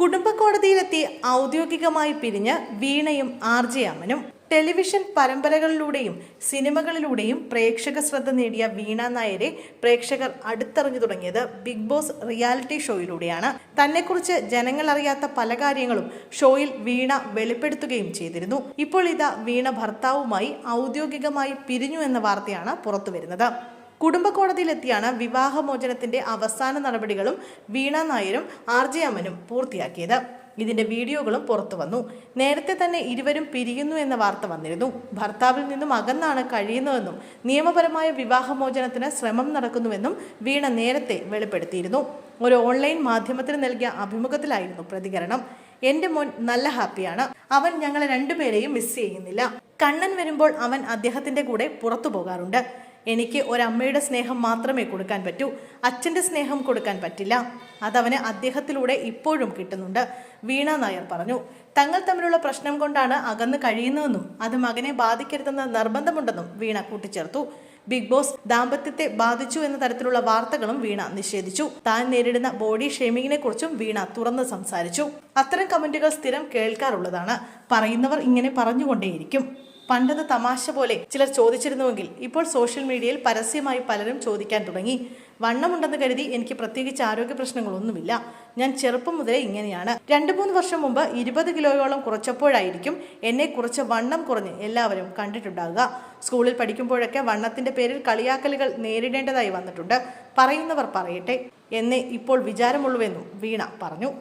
കുടുംബക്കോടതിയിലെത്തി ഔദ്യോഗികമായി പിരിഞ്ഞ് വീണയും ആർ.ജെ. അമനും. ടെലിവിഷൻ പരമ്പരകളിലൂടെയും സിനിമകളിലൂടെയും പ്രേക്ഷക ശ്രദ്ധ നേടിയ വീണ നായരെ പ്രേക്ഷകർ അടുത്തറിഞ്ഞു തുടങ്ങിയത് ബിഗ് ബോസ് റിയാലിറ്റി ഷോയിലൂടെയാണ്. തന്നെക്കുറിച്ച് ജനങ്ങൾ അറിയാത്ത പല കാര്യങ്ങളും ഷോയിൽ വീണ വെളിപ്പെടുത്തുകയും ചെയ്തിരുന്നു. ഇപ്പോൾ ഇതാ വീണ ഭർത്താവുമായി ഔദ്യോഗികമായി പിരിഞ്ഞു എന്ന വാർത്തയാണ് പുറത്തുവരുന്നത്. കുടുംബക്കോടതിയിലെത്തിയാണ് വിവാഹമോചനത്തിന്റെ അവസാന നടപടികളും വീണ നായരും ആർ.ജെ. അമനും പൂർത്തിയാക്കിയത്. ഇതിന്റെ വീഡിയോകളും പുറത്തു വന്നു. നേരത്തെ തന്നെ ഇരുവരും പിരിയുന്നു എന്ന വാർത്ത വന്നിരുന്നു. ഭർത്താവിൽ നിന്നും അകന്നാണ് കഴിയുന്നതെന്നും നിയമപരമായ വിവാഹമോചനത്തിന് ശ്രമം നടക്കുന്നുവെന്നും വീണ നേരത്തെ വെളിപ്പെടുത്തിയിരുന്നു. ഒരു ഓൺലൈൻ മാധ്യമത്തിന് നൽകിയ അഭിമുഖത്തിലായിരുന്നു പ്രതികരണം. എന്റെ മോൻ നല്ല ഹാപ്പിയാണ്. അവൻ ഞങ്ങളെ രണ്ടുപേരെയും മിസ് ചെയ്യുന്നില്ല. കണ്ണൻ വരുമ്പോൾ അവൻ അദ്ദേഹത്തിന്റെ കൂടെ പുറത്തു പോകാറുണ്ട്. എനിക്ക് ഒരമ്മയുടെ സ്നേഹം മാത്രമേ കൊടുക്കാൻ പറ്റൂ. അച്ഛൻ്റെ സ്നേഹം കൊടുക്കാൻ പറ്റില്ല. അതവന് അദ്ദേഹത്തിലൂടെ ഇപ്പോഴും കിട്ടുന്നുണ്ട്, വീണ നായർ പറഞ്ഞു. തങ്ങൾ തമ്മിലുള്ള പ്രശ്നം കൊണ്ടാണ് അകന്ന് കഴിയുന്നതെന്നും അത് മകനെ ബാധിക്കരുതെന്ന് നിർബന്ധമുണ്ടെന്നും വീണ കൂട്ടിച്ചേർത്തു. ബിഗ് ബോസ് ദാമ്പത്യത്തെ ബാധിച്ചു എന്ന തരത്തിലുള്ള വാർത്തകളും വീണ നിഷേധിച്ചു. താൻ നേരിടുന്ന ബോഡി ഷേമിങ്ങിനെ കുറിച്ചും വീണ തുറന്ന് സംസാരിച്ചു. അത്തരം കമന്റുകൾ സ്ഥിരം കേൾക്കാറുള്ളതാണ്. പറയുന്നവർ ഇങ്ങനെ പറഞ്ഞുകൊണ്ടേയിരിക്കും. പണ്ടത് തമാശ പോലെ ചിലർ ചോദിച്ചിരുന്നുവെങ്കിൽ ഇപ്പോൾ സോഷ്യൽ മീഡിയയിൽ പരസ്യമായി പലരും ചോദിക്കാൻ തുടങ്ങി. വണ്ണമുണ്ടെന്ന് കരുതി എനിക്ക് പ്രത്യേകിച്ച് ആരോഗ്യ പ്രശ്നങ്ങളൊന്നുമില്ല. ഞാൻ ചെറുപ്പം മുതലേ ഇങ്ങനെയാണ്. 2-3 വർഷം മുമ്പ് 20 കിലോയോളം കുറച്ചപ്പോഴായിരിക്കും എന്നെ കുറച്ച് വണ്ണം കുറഞ്ഞ് എല്ലാവരും കണ്ടിട്ടുണ്ടാകുക. സ്കൂളിൽ പഠിക്കുമ്പോഴൊക്കെ വണ്ണത്തിന്റെ പേരിൽ കളിയാക്കലുകൾ നേരിടേണ്ടതായി വന്നിട്ടുണ്ട്. പറയുന്നവർ പറയട്ടെ എന്നേ ഇപ്പോൾ വിചാരമുള്ളൂവെന്നും വീണ പറഞ്ഞു.